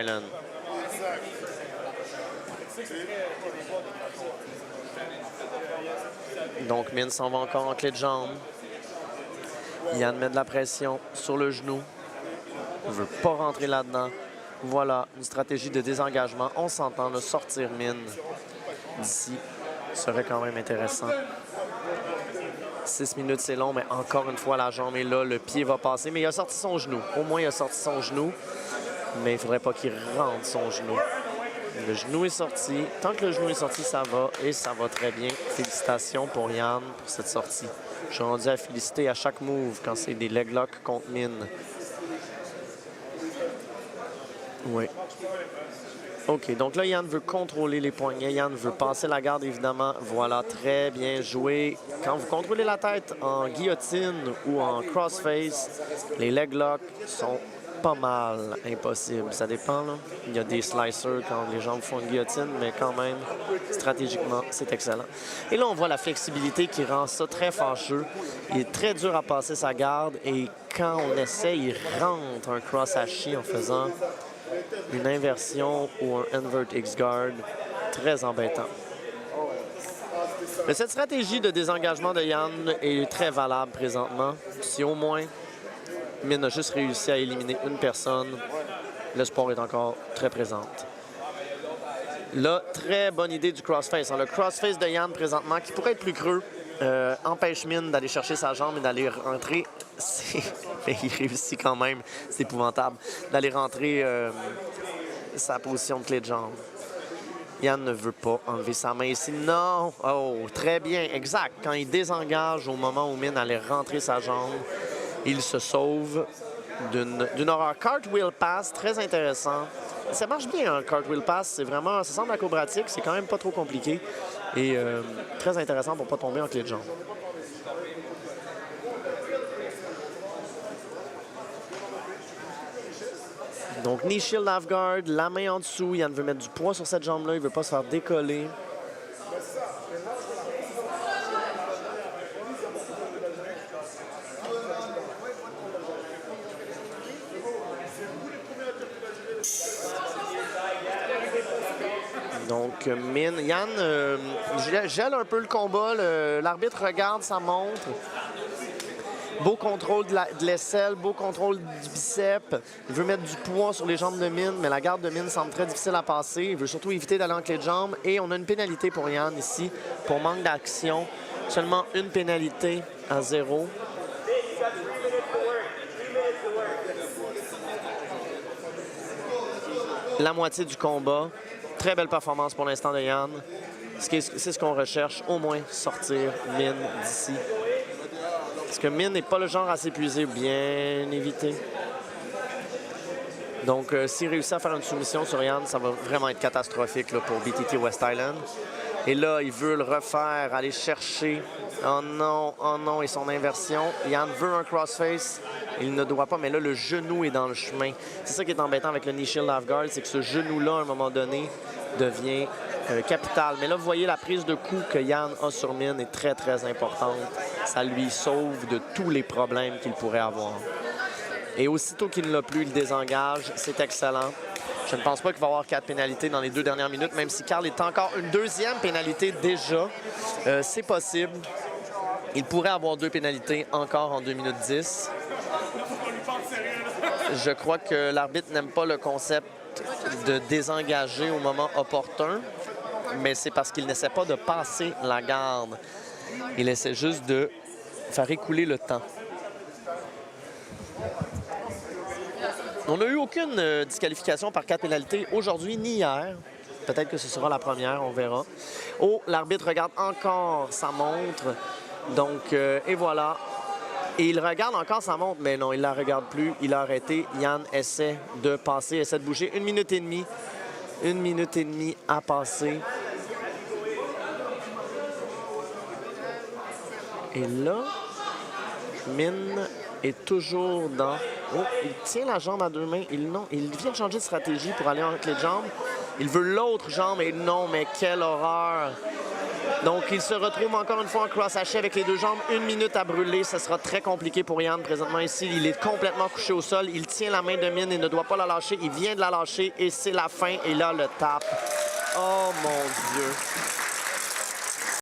Island. Donc, Min s'en va encore en clé de jambe. Yan met de la pression sur le genou. Il ne veut pas rentrer là-dedans. Voilà, une stratégie de désengagement. On s'entend de sortir Min d'ici. Serait quand même intéressant. 6 minutes, c'est long, mais encore une fois, la jambe est là. Le pied va passer, mais il a sorti son genou. Au moins, il a sorti son genou. Mais il ne faudrait pas qu'il rentre son genou. Le genou est sorti. Tant que le genou est sorti, ça va. Et ça va très bien. Félicitations pour Yan pour cette sortie. Je suis rendu à féliciter à chaque move quand c'est des leg locks contre Min. Oui. OK, donc là, Yan veut contrôler les poignets. Yan veut passer la garde, évidemment. Voilà, très bien joué. Quand vous contrôlez la tête en guillotine ou en crossface, les leg locks sont pas mal impossibles. Ça dépend, là. Il y a des slicers quand les jambes font une guillotine, mais quand même, stratégiquement, c'est excellent. Et là, on voit la flexibilité qui rend ça très fâcheux. Il est très dur à passer sa garde et quand on essaie, il rentre un cross hachi en faisant une inversion ou un invert X-guard. Très embêtant. Mais cette stratégie de désengagement de Yan est très valable présentement. Si au moins Min a juste réussi à éliminer une personne, l'espoir est encore très présent. Là, très bonne idée du crossface. Le crossface de Yan présentement, qui pourrait être plus creux, empêche Min d'aller chercher sa jambe et d'aller rentrer. Mais il réussit quand même, c'est épouvantable, d'aller rentrer sa position de clé de jambe. Yan ne veut pas enlever sa main ici. Non! Oh, très bien, exact. Quand il désengage au moment où Min allait rentrer sa jambe, il se sauve d'une horreur. Cartwheel pass, très intéressant. Ça marche bien, un cartwheel pass. C'est vraiment, ça semble acrobatique, c'est quand même pas trop compliqué. Et très intéressant pour ne pas tomber en clé de jambe. Donc, knee shield half guard, la main en dessous. Yan veut mettre du poids sur cette jambe-là. Il ne veut pas se faire décoller. Donc, Yan gèle un peu le combat. L'arbitre regarde sa montre. Beau contrôle de l'aisselle, beau contrôle du bicep. Il veut mettre du poids sur les jambes de Min, mais la garde de Min semble très difficile à passer. Il veut surtout éviter d'aller en clé de jambe. Et on a une pénalité pour Yan ici, pour manque d'action. Seulement une pénalité à 0. La moitié du combat. Très belle performance pour l'instant de Yan. C'est ce qu'on recherche, au moins sortir Min d'ici. Parce que Min n'est pas le genre à s'épuiser, bien évité. Donc, s'il réussit à faire une soumission sur Yan, ça va vraiment être catastrophique là, pour BTT West Island. Et là, il veut le refaire, aller chercher. Oh non, et son inversion. Yan veut un crossface. Il ne doit pas, mais là, le genou est dans le chemin. C'est ça qui est embêtant avec le knee shield half guard, c'est que ce genou-là, à un moment donné, devient capital. Mais là, vous voyez, la prise de coup que Yan a sur Min est très, très importante. Ça lui sauve de tous les problèmes qu'il pourrait avoir. Et aussitôt qu'il ne l'a plus, il désengage. C'est excellent. Je ne pense pas qu'il va y avoir 4 pénalités dans les 2 dernières minutes, même si Carl est encore une deuxième pénalité déjà. C'est possible. Il pourrait avoir 2 pénalités encore en 2 minutes 10. Je crois que l'arbitre n'aime pas le concept de désengager au moment opportun, mais c'est parce qu'il n'essaie pas de passer la garde. Il essaie juste de faire écouler le temps. On n'a eu aucune disqualification par 4 pénalités aujourd'hui ni hier. Peut-être que ce sera la première, on verra. Oh, l'arbitre regarde encore sa montre. Donc, et voilà. Et il regarde encore sa montre, mais non, il ne la regarde plus. Il a arrêté. Yan essaie de passer, essaie de bouger. 1 minute et demie. 1 minute et demie à passer. Et là, Min est toujours dans... Oh, il tient la jambe à 2 mains. Il vient de changer de stratégie pour aller en clé de jambe. Il veut l'autre jambe et non, mais quelle horreur! Donc, il se retrouve encore une fois en cross-haché avec les deux jambes. 1 minute à brûler. Ce sera très compliqué pour Yann présentement ici. Il est complètement couché au sol. Il tient la main de Min et ne doit pas la lâcher. Il vient de la lâcher et c'est la fin. Et là, le tap. Oh mon Dieu.